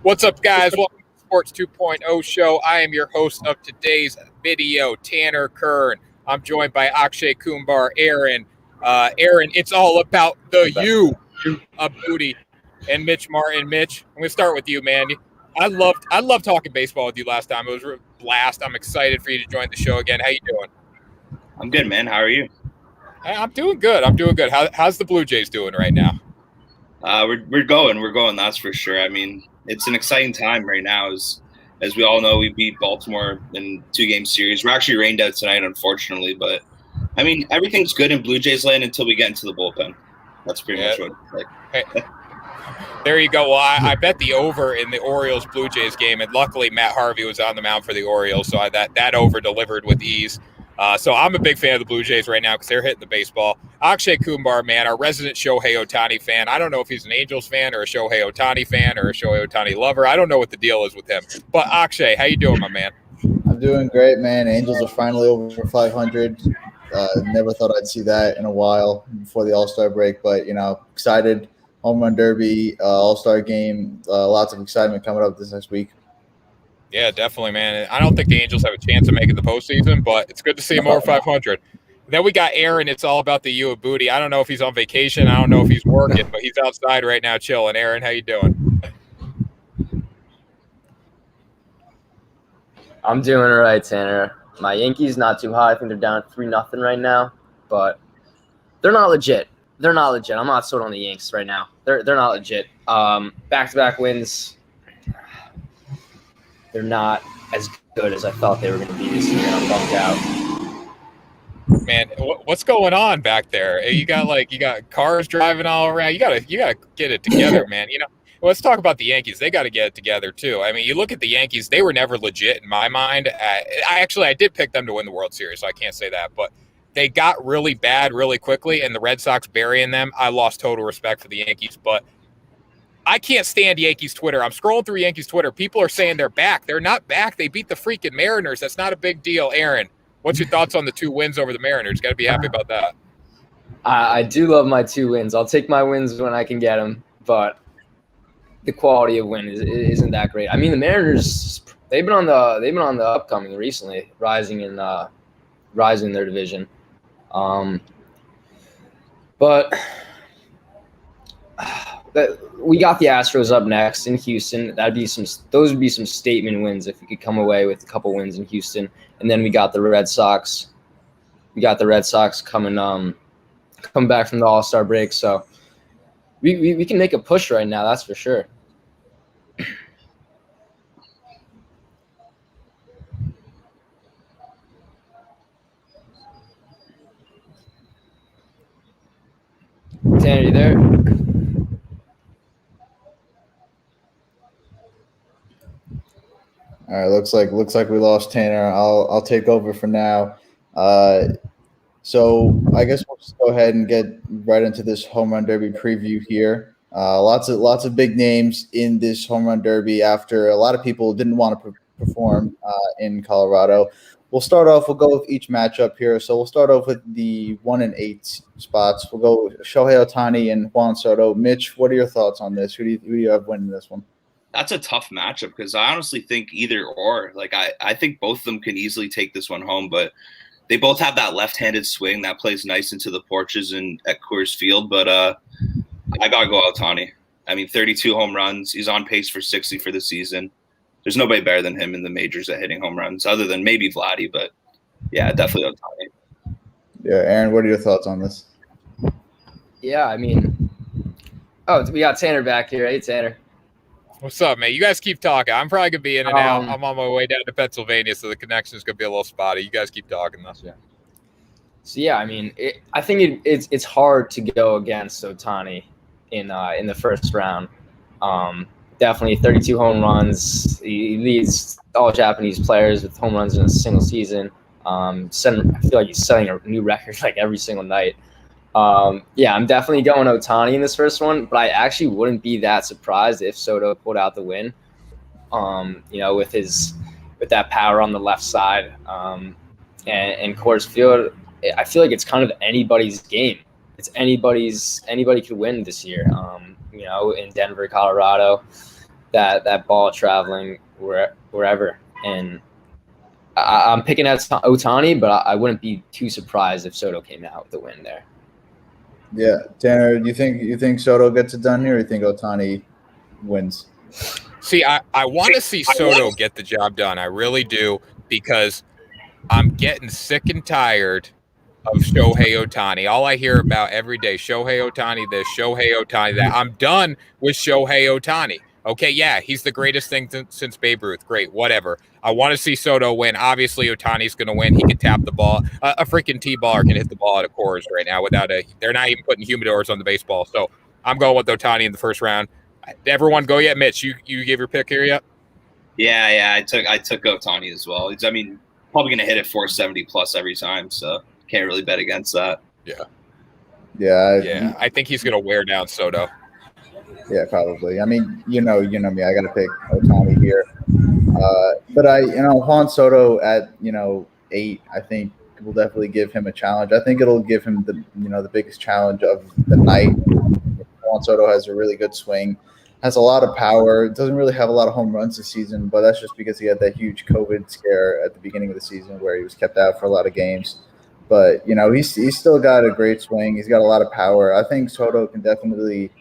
What's up, guys? Welcome to the Sports 2.0 show. I am your host of today's video, Tanner Kern. I'm joined by Akshay, Kumbar, Aaron. Aaron, it's all about the you, Aboodi, and Mitch Martin. Mitch, I'm going to start with you, man. I loved talking baseball with you last time. It was a blast. I'm excited for you to join the show again. How you doing? I'm good, man. How are you? I'm doing good. How's the Blue Jays doing right now? We're going. That's for sure. I mean, it's an exciting time right now. As we all know, we beat Baltimore in 2-game series. We're actually rained out tonight, unfortunately. But I mean, everything's good in Blue Jays land until we get into the bullpen. That's pretty much what it's like. Hey, there you go. Well, I bet the over in the Orioles Blue Jays game, and luckily Matt Harvey was on the mound for the Orioles, so that over delivered with ease. So I'm a big fan of the Blue Jays right now because they're hitting the baseball. Akshay Kumbar, man, our resident Shohei Otani fan. I don't know if he's an Angels fan or a Shohei Otani fan or a Shohei Otani lover. I don't know what the deal is with him. But Akshay, how you doing, my man? I'm doing great, man. Angels are finally over 500. Never thought I'd see that in a while before the All-Star break, but, excited. Home Run Derby, All-Star game, lots of excitement coming up this next week. Yeah, definitely, man. I don't think the Angels have a chance of making the postseason, but it's good to see him over 500. Then we got Aaron. It's all about the you, Aboodi. I don't know if he's on vacation. I don't know if he's working, but he's outside right now chilling. Aaron, how you doing? I'm doing all right, Tanner. My Yankees not too high. I think they're down 3-0 right now, but they're not legit. I'm not sold on the Yanks right now. They're not legit. Back-to-back wins. They're not as good as I thought they were going to be this year. I'm bummed out. Man, what's going on back there? You got cars driving all around. You gotta get it together, man. Let's talk about the Yankees. They got to get it together too. I mean, you look at the Yankees; they were never legit in my mind. I did pick them to win the World Series, so I can't say that. But they got really bad really quickly, and the Red Sox burying them. I lost total respect for the Yankees, but I can't stand Yankees Twitter. I'm scrolling through Yankees Twitter. People are saying they're back. They're not back. They beat the freaking Mariners. That's not a big deal. Aaron, what's your thoughts on the 2 wins over the Mariners? Got to be happy about that. I do love my 2 wins. I'll take my wins when I can get them, but the quality of win isn't that great. I mean, the Mariners, they've been on the upcoming recently, rising in their division. But we got the Astros up next in Houston. Those would be some statement wins if we could come away with a couple wins in Houston. And then we got the Red Sox. Coming back from the All-Star break. So we can make a push right now, that's for sure. Tanner, you there? All right, looks like we lost Tanner. I'll take over for now. So I guess we'll just go ahead and get right into this Home Run Derby preview here. Lots of big names in this Home Run Derby after a lot of people didn't want to perform in Colorado. We'll go with each matchup here. So we'll start off with the 1 and 8 spots. We'll go Shohei Otani and Juan Soto. Mitch, what are your thoughts on this? Who do you have winning this one? That's a tough matchup because I honestly think either or. I think both of them can easily take this one home, but they both have that left-handed swing that plays nice into the porches and at Coors Field. But I gotta go Otani. I mean, 32 home runs. He's on pace for 60 for the season. There's nobody better than him in the majors at hitting home runs, other than maybe Vladdy. But yeah, definitely Otani. Yeah, Aaron, what are your thoughts on this? Yeah, I mean, we got Tanner back here. Hey, Tanner. What's up, man? You guys keep talking. I'm probably gonna be in and out. I'm on my way down to Pennsylvania, so the connection's gonna be a little spotty. You guys keep talking, though. Yeah. So yeah, I mean, I think it's hard to go against Otani in the first round. Definitely 32 home runs. He leads all Japanese players with home runs in a single season. I feel like he's setting a new record like every single night. Yeah, I'm definitely going Otani in this first one, but I actually wouldn't be that surprised if Soto pulled out the win. With that power on the left side, and Coors Field, I feel like it's kind of anybody's game. It's anybody could win this year. In Denver, Colorado, that ball traveling wherever. And I'm picking at Otani, but I wouldn't be too surprised if Soto came out with a win there. Yeah, Tanner, you think Soto gets it done here, or you think Otani wins? See, I want to see Soto get the job done. I really do, because I'm getting sick and tired of Shohei Otani. All I hear about every day, Shohei Otani this, Shohei Otani that. I'm done with Shohei Otani. Okay, yeah, he's the greatest thing since Babe Ruth. Great, whatever. I want to see Soto win. Obviously, Otani's going to win. He can tap the ball. A freaking T-baller can hit the ball out of Coors right now without they're not even putting humidors on the baseball. So I'm going with Otani in the first round. Everyone go yet? Mitch, you gave your pick here yet? Yeah, I took Otani as well. I mean, probably going to hit it 470 plus every time, so can't really bet against that. Yeah. I think he's going to wear down Soto. Yeah, probably. I mean, you know me. I got to pick Otani here. But Juan Soto at 8, I think will definitely give him a challenge. I think it'll give him the biggest challenge of the night. Juan Soto has a really good swing, has a lot of power. Doesn't really have a lot of home runs this season, but that's just because he had that huge COVID scare at the beginning of the season where he was kept out for a lot of games. But he's still got a great swing. He's got a lot of power. I think Soto can definitely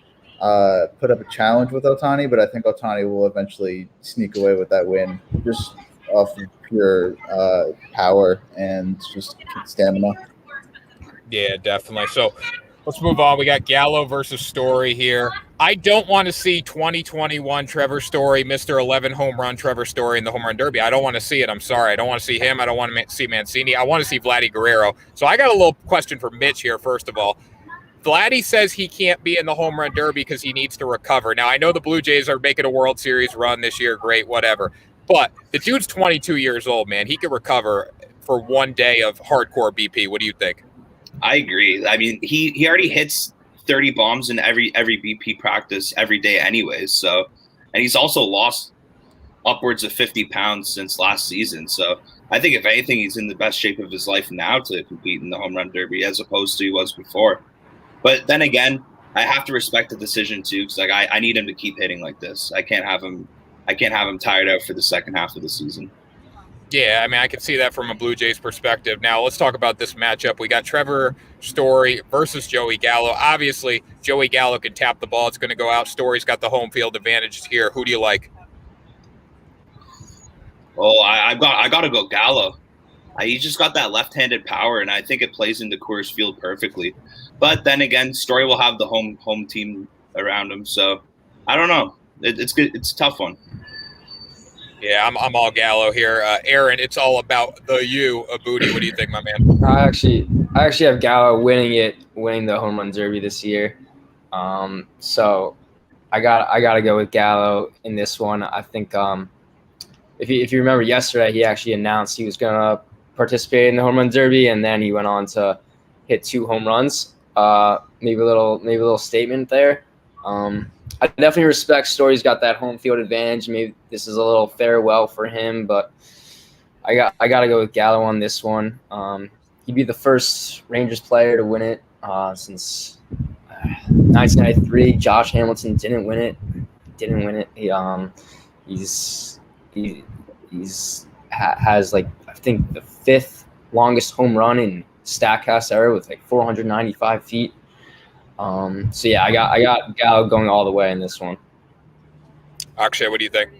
put up a challenge with Otani, but I think Otani will eventually sneak away with that win just off of pure power and just stamina. Yeah, definitely. So let's move on. We got Gallo versus Story here. I don't want to see 2021 Trevor Story, Mr. 11 home run Trevor Story in the home run derby. I don't want to see it. I'm sorry. I don't want to see him. I don't want to see Mancini. I want to see Vladdy Guerrero. So I got a little question for Mitch here, first of all. Vladdy says he can't be in the home run derby because he needs to recover. Now, I know the Blue Jays are making a World Series run this year. Great, whatever. But the dude's 22 years old, man. He can recover for one day of hardcore BP. What do you think? I agree. I mean, he already hits 30 bombs in every BP practice every day anyways. So, and he's also lost upwards of 50 pounds since last season. So I think if anything, he's in the best shape of his life now to compete in the home run derby as opposed to he was before. But then again, I have to respect the decision too, because I need him to keep hitting like this. I can't have him tired out for the second half of the season. Yeah, I mean, I can see that from a Blue Jays perspective. Now, let's talk about this matchup. We got Trevor Story versus Joey Gallo. Obviously, Joey Gallo can tap the ball. It's going to go out. Story's got the home field advantage here. Who do you like? Oh, I got to go Gallo. He just got that left-handed power, and I think it plays into Coors Field perfectly. But then again, Story will have the home team around him, so I don't know. It's good. It's a tough one. Yeah, I'm all Gallo here. Aaron, it's all about the Aboodi. What do you think, my man? I actually have Gallo winning the home run derby this year. So I got to go with Gallo in this one. I think if you remember yesterday, he actually announced he was going to participate in the home run derby, and then he went on to hit 2 home runs. Maybe a little statement there. I definitely respect Story's got that home field advantage. Maybe this is a little farewell for him, but I got to go with Gallo on this one. He'd be the first Rangers player to win it since 1993. Josh Hamilton didn't win it. Has like, I think, the 5th longest home run in Statcast era with like 495 feet. So yeah, I got Gallo going all the way in this one. Akshay, what do you think?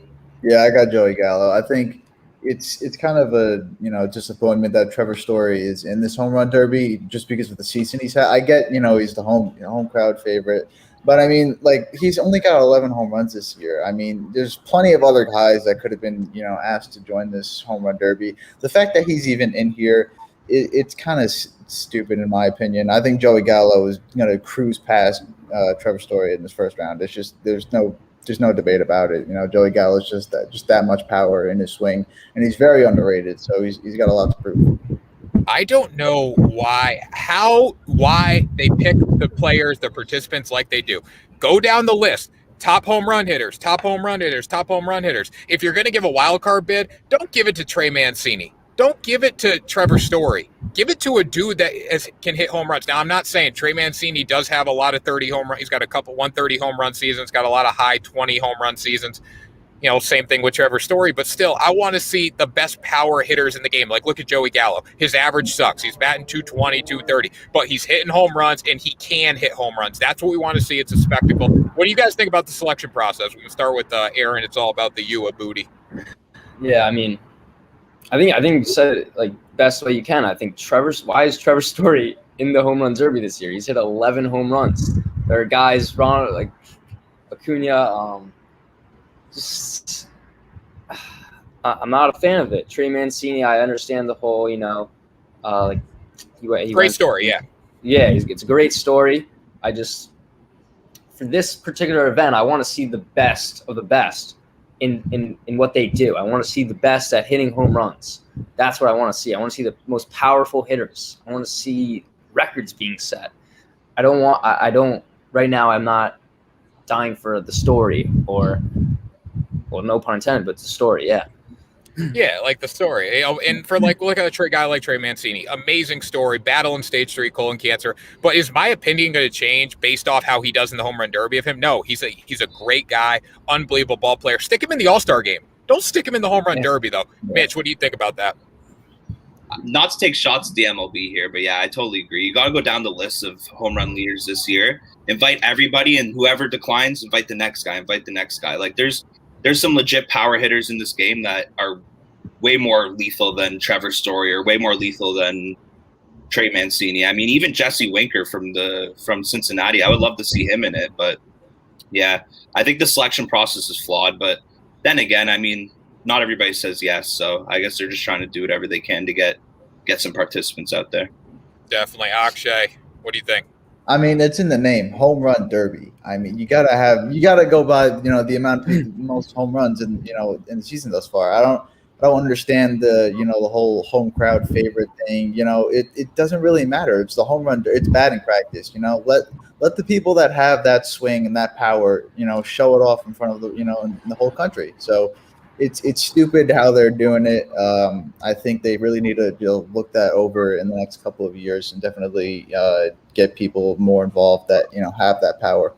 Yeah, I got Joey Gallo. I think it's kind of a disappointment that Trevor Story is in this home run derby just because of the season he's had. I get he's the home crowd favorite, but I mean, like, he's only got 11 home runs this year. I mean, there's plenty of other guys that could have been asked to join this home run derby. The fact that he's even in here, it's kind of stupid in my opinion. I think Joey Gallo is going to cruise past Trevor Story in this first round. It's just there's no debate about it. Joey Gallo is just that much power in his swing, and he's very underrated. So he's got a lot to prove. I don't know why they pick the players, the participants like they do. Go down the list. Top home run hitters, top home run hitters, top home run hitters. If you're going to give a wild card bid, don't give it to Trey Mancini. Don't give it to Trevor Story. give it to a dude that can hit home runs. Now, I'm not saying Trey Mancini does have a lot of 30 home runs. He's got a couple 130 home run seasons, got a lot of high 20 home run seasons. Same thing, whichever story. But still, I want to see the best power hitters in the game. Like, look at Joey Gallo. His average sucks. He's batting 220, 230. But he's hitting home runs, and he can hit home runs. That's what we want to see. It's a spectacle. What do you guys think about the selection process? We can start with Aaron. It's all about the Aboodi. Yeah, I mean, I think you said it like best way you can. I think why is Trevor Story in the home run derby this year? He's hit 11 home runs. There are guys, Ron, like Acuna, I'm not a fan of it. Trey Mancini, I understand the whole, like great story, yeah. Yeah, it's a great story. For this particular event, I want to see the best of the best in what they do. I want to see the best at hitting home runs. That's what I want to see. I want to see the most powerful hitters. I want to see records being set. Right now, I'm not dying for the story well, no pun intended, but the story, yeah. Yeah, like the story. And for look at a guy like Trey Mancini, amazing story, battling stage 3 colon cancer. But is my opinion going to change based off how he does in the home run derby of him? No, he's a great guy, unbelievable ball player. Stick him in the All-Star game. Don't stick him in the home run derby, though. Mitch, what do you think about that? Not to take shots at the MLB here, but yeah, I totally agree. You got to go down the list of home run leaders this year. Invite everybody, and whoever declines, invite the next guy. Like, there's some legit power hitters in this game that are way more lethal than Trevor Story or way more lethal than Trey Mancini. I mean, even Jesse Winker from Cincinnati, I would love to see him in it. But yeah, I think the selection process is flawed. But then again, I mean, not everybody says yes. So I guess they're just trying to do whatever they can to get some participants out there. Definitely. Akshay, what do you think? I mean, it's in the name, home run derby. I mean, you gotta go by the amount of most home runs in the season thus far. I don't understand the the whole home crowd favorite thing. It doesn't really matter. It's the home run. It's batting practice. Let the people that have that swing and that power show it off in front of in the whole country. So it's stupid how they're doing it. I think they really need to look that over in the next couple of years and definitely get people more involved that have that power.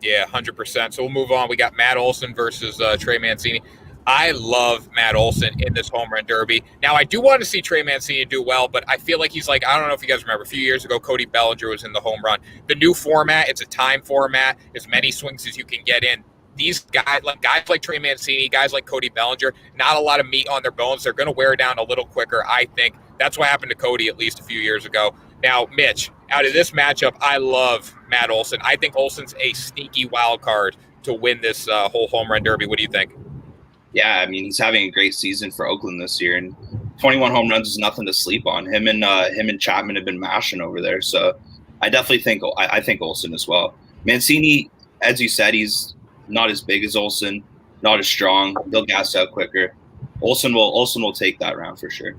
Yeah, 100%. So we'll move on. We got Matt Olson versus Trey Mancini. I love Matt Olson in this home run derby. Now, I do want to see Trey Mancini do well, but I feel like he's like, I don't know if you guys remember, a few years ago, Cody Bellinger was in the home run. The new format, it's a time format, as many swings as you can get in. These guys like Trey Mancini, guys like Cody Bellinger, not a lot of meat on their bones. They're going to wear down a little quicker, I think. That's what happened to Cody at least a few years ago. Now, Mitch, out of this matchup, I love Matt Olson. I think Olson's a sneaky wild card to win this whole home run derby. What do you think? Yeah, I mean, he's having a great season for Oakland this year, and 21 home runs is nothing to sleep on. Him and Chapman have been mashing over there, so I definitely think Olsen as well. Mancini, as you said, he's not as big as Olsen, not as strong. He'll gas out quicker. Olsen will take that round for sure.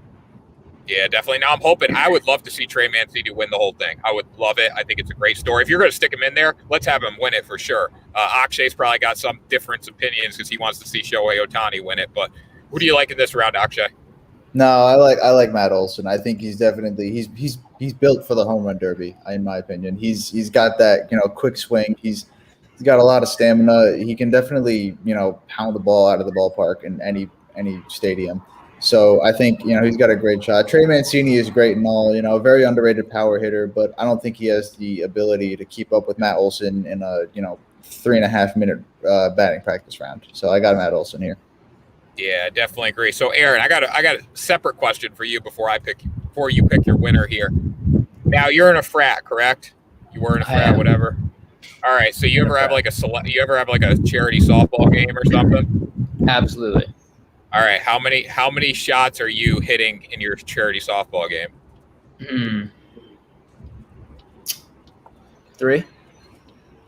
Yeah, definitely. Now I'm hoping. I would love to see Trey Mancini win the whole thing. I would love it. I think it's a great story. If you're going to stick him in there, let's have him win it for sure. Akshay's probably got some different opinions because he wants to see Shohei Otani win it. But who do you like in this round, Akshay? No, I like Matt Olson. I think he's definitely he's built for the home run derby. In my opinion, he's got that quick swing. He's got a lot of stamina. He can definitely pound the ball out of the ballpark in any stadium. So I think he's got a great shot. Trey Mancini is great and all, a very underrated power hitter, but I don't think he has the ability to keep up with Matt Olson in a 3.5 minute batting practice round. So I got Matt Olson here. Yeah, definitely agree. So Aaron, I got a separate question for you before you pick your winner here. Now you're in a frat, correct? You were in a frat, whatever. All right. So you ever have like a charity softball game or something? Absolutely. All right. How many shots are you hitting in your charity softball game? 3.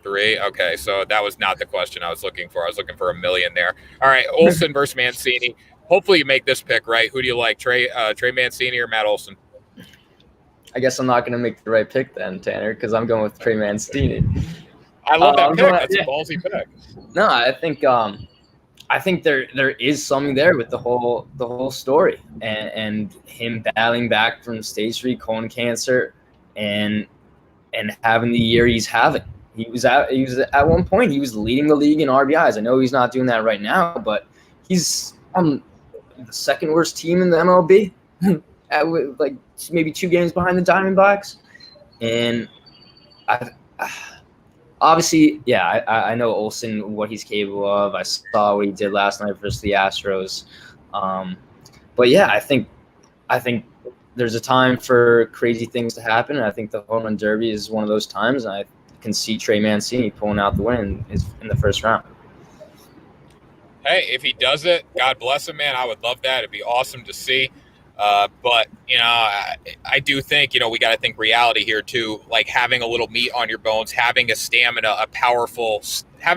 3. Okay. So that was not the question I was looking for. I was looking for a million there. All right. Olsen versus Mancini. Hopefully you make this pick right. Who do you like, Trey Mancini or Matt Olson? I guess I'm not going to make the right pick then, Tanner, because I'm going with Trey Mancini. I love that pick. That's a ballsy pick. No, I think I think there is something there with the whole story, and him battling back from stage 3 colon cancer, and having the year he's having. He was at one point he was leading the league in RBIs. I know he's not doing that right now, but he's on the second worst team in the MLB, like maybe 2 games behind the Diamondbacks, and obviously, yeah, I know Olsen, what he's capable of. I saw what he did last night versus the Astros. But yeah, I think there's a time for crazy things to happen, and I think the home run derby is one of those times. And I can see Trey Mancini pulling out the win in the first round. Hey, if he does it, God bless him, man. I would love that. It'd be awesome to see. But, I do think, we got to think reality here too, like having a little meat on your bones, having having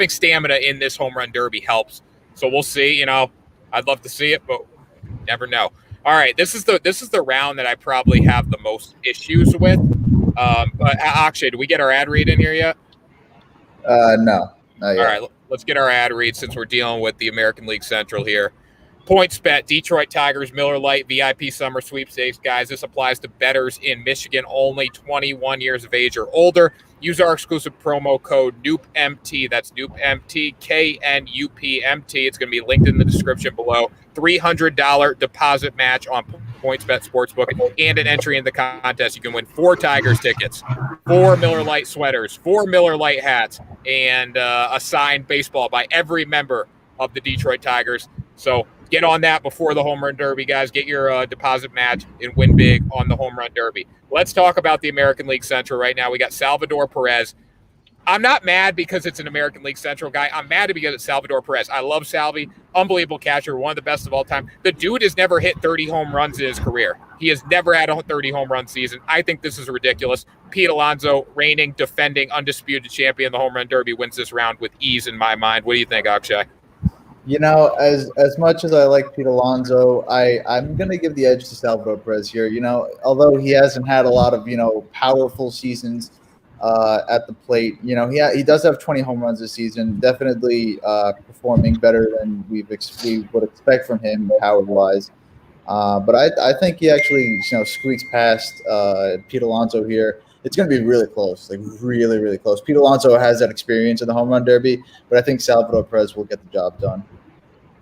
stamina in this home run derby helps. So we'll see, I'd love to see it, but never know. All right. This is the round that I probably have the most issues with. But Akshay, do we get our ad read in here yet? No, not yet. All right. Let's get our ad read since we're dealing with the American League Central here. PointsBet, Detroit Tigers, Miller Lite, VIP Summer Sweepstakes. Guys, this applies to bettors in Michigan only, 21 years of age or older. Use our exclusive promo code NOOPMT. That's NOOPMT, KNUPMT. It's going to be linked in the description below. $300 deposit match on PointsBet Sportsbook and an entry in the contest. You can win 4 Tigers tickets, 4 Miller Lite sweaters, 4 Miller Lite hats, and a signed baseball by every member of the Detroit Tigers. So get on that before the home run derby, guys. Get your deposit match and win big on the home run derby. Let's talk about the American League Central right now. We got Salvador Perez. I'm not mad because it's an American League Central guy. I'm mad because it's Salvador Perez. I love Salvi. Unbelievable catcher, one of the best of all time. The dude has never hit 30 home runs in his career. He has never had a 30 home run season. I think this is ridiculous. Pete Alonso, reigning, defending, undisputed champion of the home run derby, wins this round with ease in my mind. What do you think, Akshay? As much as I like Pete Alonso, I'm going to give the edge to Salvador Perez here. Although he hasn't had a lot of, powerful seasons at the plate, he does have 20 home runs this season, definitely performing better than we would expect from him power-wise. But I think he actually, squeaks past Pete Alonso here. It's going to be really close, like really, really close. Pete Alonso has that experience in the home run derby, but I think Salvador Perez will get the job done.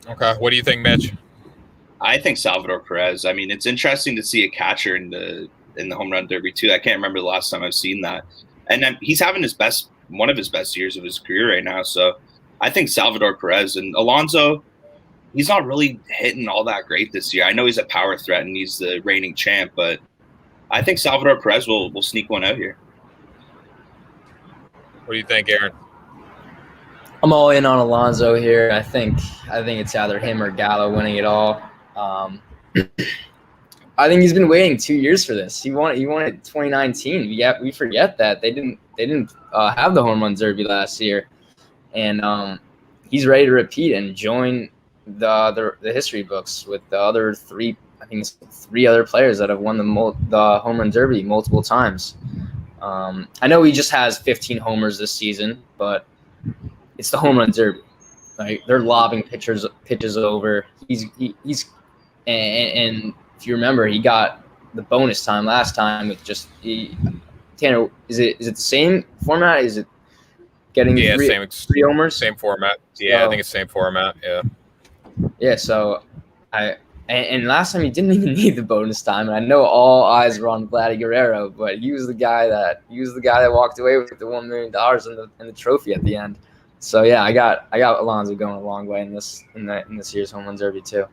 Okay. What do you think, Mitch? I think Salvador Perez. I mean, it's interesting to see a catcher in the home run derby too. I can't remember the last time I've seen that. And then he's having one of his best years of his career right now. So I think Salvador Perez. And Alonso, he's not really hitting all that great this year. I know he's a power threat and he's the reigning champ, but I think Salvador Perez will sneak one out here. What do you think, Aaron? I'm all in on Alonso here. I think it's either him or Gallo winning it all. I think he's been waiting 2 years for this. He won it 2019. We forget that they didn't have the home run derby last year, and he's ready to repeat and join the history books with the other 3. I think it's 3 other players that have won the home run derby multiple times. I know he just has 15 homers this season, but it's the home run derby. Right? They're lobbing pitches over. He's and if you remember, he got the bonus time last time with just Tanner. Is it the same format? Is it getting three homers? Same format. Yeah, so, I think it's same format. Yeah. Yeah. So And last time he didn't even need the bonus time, and I know all eyes were on Vladdy Guerrero, but he was the guy that walked away with the $1 million and the trophy at the end. So yeah, I got Alonso going a long way in this year's home run derby too.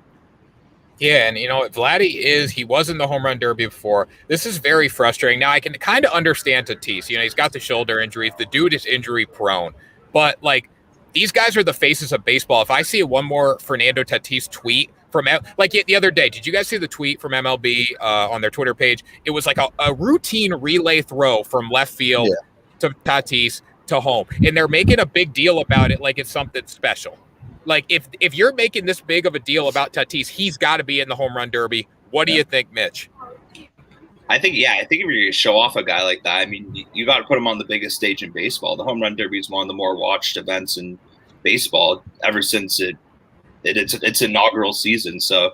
Yeah, and Vladdy he was in the home run derby before. This is very frustrating. Now I can kind of understand Tatis. He's got the shoulder injuries. The dude is injury prone, but these guys are the faces of baseball. If I see one more Fernando Tatis tweet from the other day, did you guys see the tweet from MLB on their Twitter page? It was like a routine relay throw from left field to Tatis to home, and they're making a big deal about it like it's something special. Like if you're making this big of a deal about Tatis, he's got to be in the home run derby. What do you think, Mitch? I think if you're going to show off a guy like that, I mean, you got to put him on the biggest stage in baseball. The home run derby is one of the more watched events in baseball ever since it it's inaugural season. So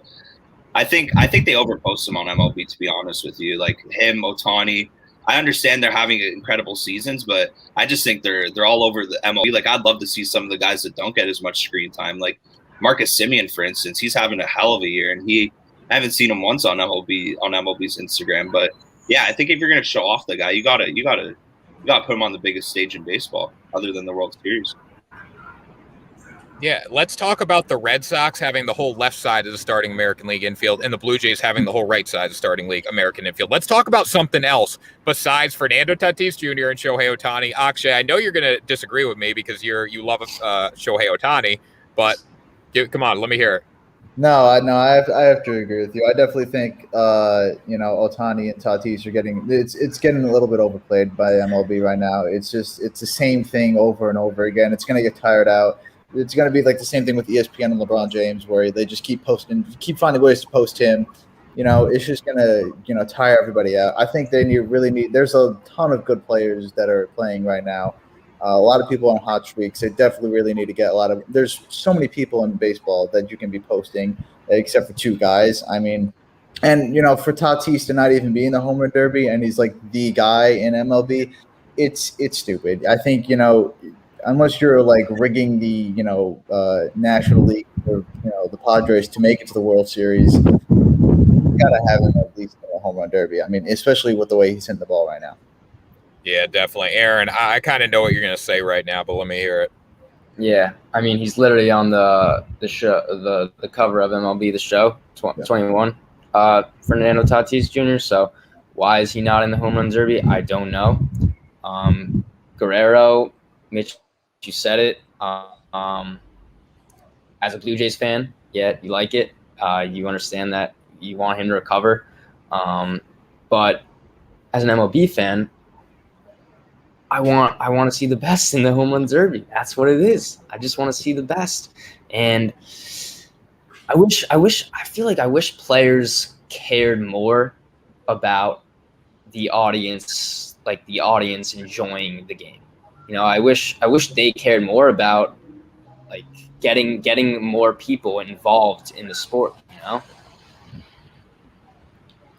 I think they overpost him on MLB, to be honest with you. Like him, Otani. I understand they're having incredible seasons, but I just think they're all over the MLB. Like I'd love to see some of the guys that don't get as much screen time, like Marcus Semien, for instance. He's having a hell of a year, and I haven't seen him once on MLB's Instagram. But yeah, I think if you're gonna show off the guy, you gotta put him on the biggest stage in baseball, other than the World Series. Yeah, let's talk about the Red Sox having the whole left side of the starting American League infield and the Blue Jays having the whole right side of the starting league American infield. Let's talk about something else besides Fernando Tatis Jr. and Shohei Otani. Akshay, I know you're going to disagree with me because you love Shohei Otani, but come on, let me hear it. No, I have to agree with you. I definitely think Otani and Tatis are it's getting a little bit overplayed by MLB right now. It's the same thing over and over again. It's going to get tired out. It's going to be like the same thing with ESPN and LeBron James, where they just keep finding ways to post him. It's just going to tire everybody out. I think they really need. There's a ton of good players that are playing right now. A lot of people on hot streaks. They definitely really need to get there's so many people in baseball that you can be posting, except for two guys. I mean, and for Tatis to not even be in the home run derby and he's like the guy in MLB, it's stupid. I think unless you're like rigging the National League or the Padres to make it to the World Series, you gotta have him at least in a home run derby. I mean, especially with the way he's hitting the ball right now. Yeah, definitely. Aaron, I kind of know what you're going to say right now, but let me hear it. Yeah, I mean, he's literally on the show, the cover of MLB The Show 21, Fernando Tatis Jr. So why is he not in the home run derby? I don't know. Guerrero, Mitch, you said it. As a Blue Jays fan, yeah, you like it. You understand that you want him to recover. But as an MLB fan, I want to see the best in the home run derby. That's what it is. I just want to see the best. And I feel like I wish players cared more about the audience, like the audience enjoying the game. I wish they cared more about like getting more people involved in the sport,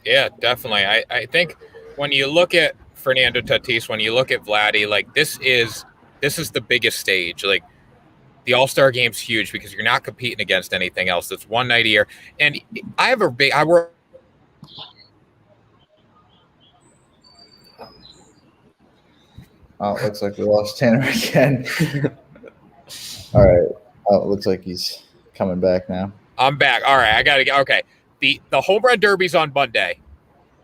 Yeah, definitely. I think when you look at Fernando Tatis, when you look at Vladdy, like this is the biggest stage. Like the All-Star game's huge because you're not competing against anything else. It's one night a year. And I work. Oh, it looks like we lost Tanner again. All right. Oh, it looks like he's coming back now. I'm back. All right, I gotta go. Okay. The home run derby's on Monday.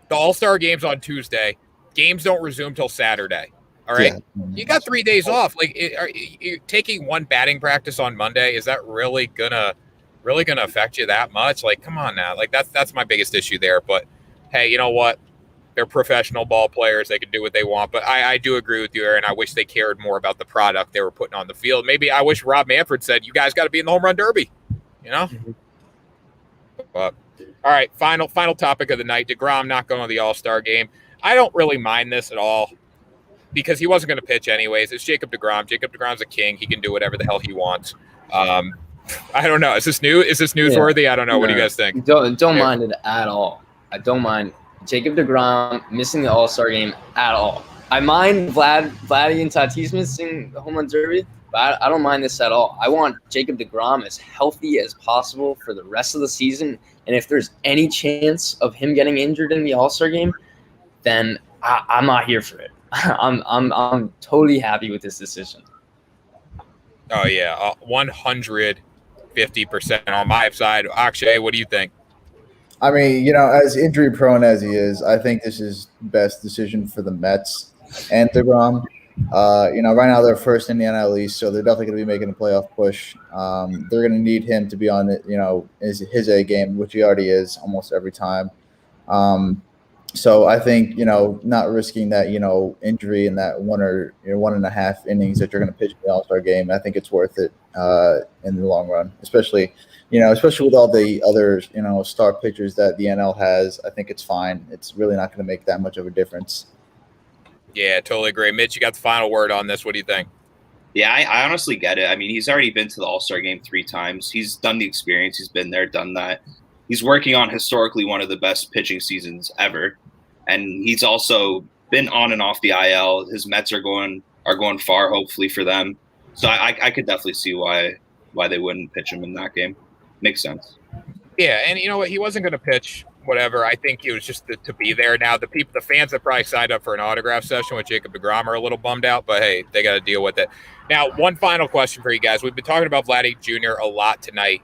The All-Star game's on Tuesday. Games don't resume till Saturday. All right. Yeah. You got 3 days off. Like, are you taking one batting practice on Monday? Is that really gonna affect you that much? Like, come on now. Like, that's my biggest issue there. But hey, you know what? They're professional ball players. They can do what they want. But I do agree with you, Aaron. I wish they cared more about the product they were putting on the field. Maybe I wish Rob Manfred said, "You guys got to be in the home run derby." Mm-hmm. But all right, final topic of the night. deGrom not going to the All-Star game. I don't really mind this at all because he wasn't going to pitch anyways. It's Jacob deGrom. Jacob deGrom's a king. He can do whatever the hell he wants. I don't know. Is this new? Is this newsworthy? I don't know. What do you guys think? Don't mind it at all. I don't mind Jacob deGrom missing the All-Star game at all. I mind Vladdy and Tatis missing the home run derby, but I don't mind this at all. I want Jacob deGrom as healthy as possible for the rest of the season. And if there's any chance of him getting injured in the All-Star game, then I'm not here for it. I'm totally happy with this decision. Oh yeah, 150% on my side. Akshay, what do you think? I mean, as injury prone as he is, I think this is the best decision for the Mets and deGrom. Right now they're first in the NL East, so they're definitely going to be making a playoff push. They're going to need him to be on his A game, which he already is almost every time. So I think, not risking that, injury in that 1.5 innings that you're going to pitch in the All-Star game, I think it's worth it in the long run, especially with all the other, star pitchers that the NL has. I think it's fine. It's really not going to make that much of a difference. Yeah, totally agree. Mitch, you got the final word on this. What do you think? Yeah, I honestly get it. I mean, he's already been to the All-Star game 3 times. He's done the experience. He's been there, done that. He's working on historically one of the best pitching seasons ever, and he's also been on and off the IL. His Mets are going far, hopefully for them. So I could definitely see why they wouldn't pitch him in that game. Makes sense. Yeah, and you know what? He wasn't going to pitch. Whatever. I think it was just to be there. Now the fans that probably signed up for an autograph session with Jacob deGrom are a little bummed out, but hey, they got to deal with it. Now, one final question for you guys. We've been talking about Vladdy Jr. a lot tonight.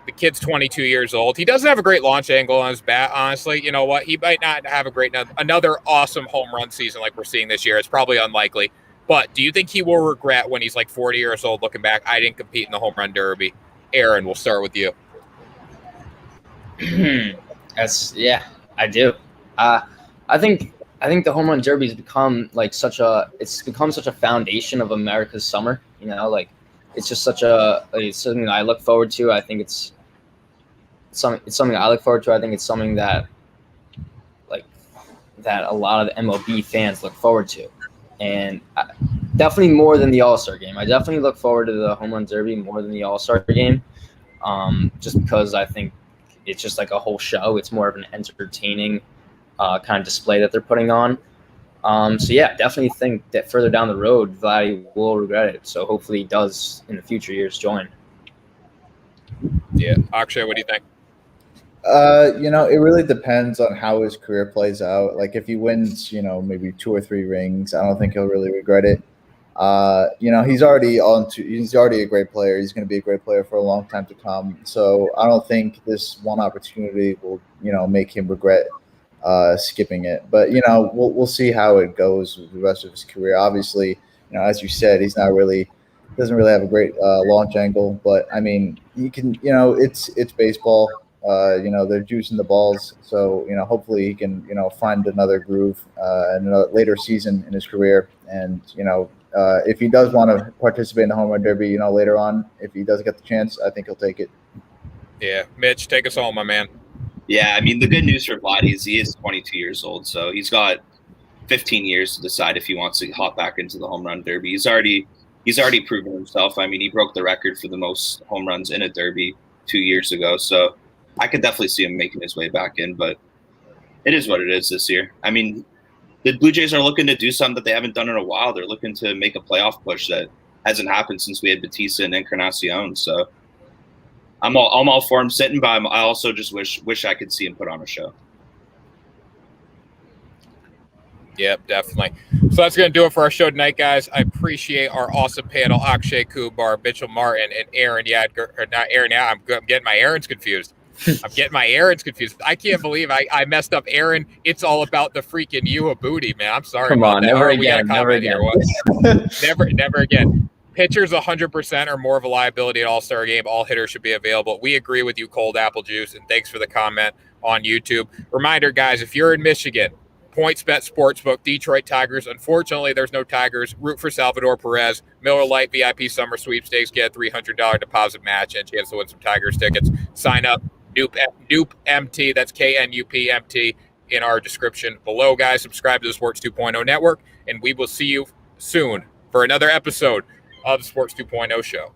The kid's 22 years old. He doesn't have a great launch angle on his bat, honestly. You know what? He might not have a great another awesome home run season like we're seeing this year. It's probably unlikely. But do you think he will regret when he's like 40 years old looking back, I didn't compete in the home run derby? Aaron, we'll start with you. I do. I think the home run derby has become like such a foundation of America's summer. You know, like it's just it's something that I look forward to. I think it's something I look forward to. I think it's something that a lot of the MLB fans look forward to, and definitely more than the All-Star game. I definitely look forward to the home run derby more than the All-Star game, just because I think it's just like a whole show. It's more of an entertaining kind of display that they're putting on. So yeah, definitely think that further down the road, Vladdy will regret it. So hopefully he does in the future years join. Yeah. Akshay, what do you think? It really depends on how his career plays out. Like if he wins, maybe 2 or 3 rings, I don't think he'll really regret it. He's already a great player. He's going to be a great player for a long time to come. So I don't think this one opportunity will, make him regret skipping it. But we'll see how it goes with the rest of his career. Obviously, as you said, he's not really doesn't really have a great launch angle. But I mean, he can. It's baseball. They're juicing the balls. So hopefully he can find another groove in a later season in his career. And if he does want to participate in the home run derby, later on, if he does get the chance, I think he'll take it. Yeah, Mitch, take us home, my man. Yeah, I mean, the good news for Vladdy is he is 22 years old, so he's got 15 years to decide if he wants to hop back into the home run derby. He's already proven himself. I mean, he broke the record for the most home runs in a derby 2 years ago, so I could definitely see him making his way back in, but it is what it is this year. I mean, the Blue Jays are looking to do something that they haven't done in a while. They're looking to make a playoff push that hasn't happened since we had Batista and Encarnacion. So I'm all for him sitting, but I also just wish I could see him put on a show. Yep, definitely. So that's going to do it for our show tonight, guys. I appreciate our awesome panel, Akshay, Kumbar, Mitchell Martin, and Aaron Yadger. Or not Aaron, yeah, I'm getting my Aarons confused. I can't believe I messed up Aaron. It's all about the freaking Aboodi, man. I'm sorry. Come on, never again. Never again. Pitchers 100% are more of a liability at All-Star game. All hitters should be available. We agree with you, Cold Apple Juice, and thanks for the comment on YouTube. Reminder, guys, if you're in Michigan, PointsBet Sportsbook, Detroit Tigers. Unfortunately, there's no Tigers. Root for Salvador Perez. Miller Lite VIP Summer Sweepstakes. Get a $300 deposit match and chance to win some Tigers tickets. Sign up. Noop MT, that's KNUPMT in our description below, guys. Subscribe to the Sports 2.0 network, and we will see you soon for another episode of the Sports 2.0 show.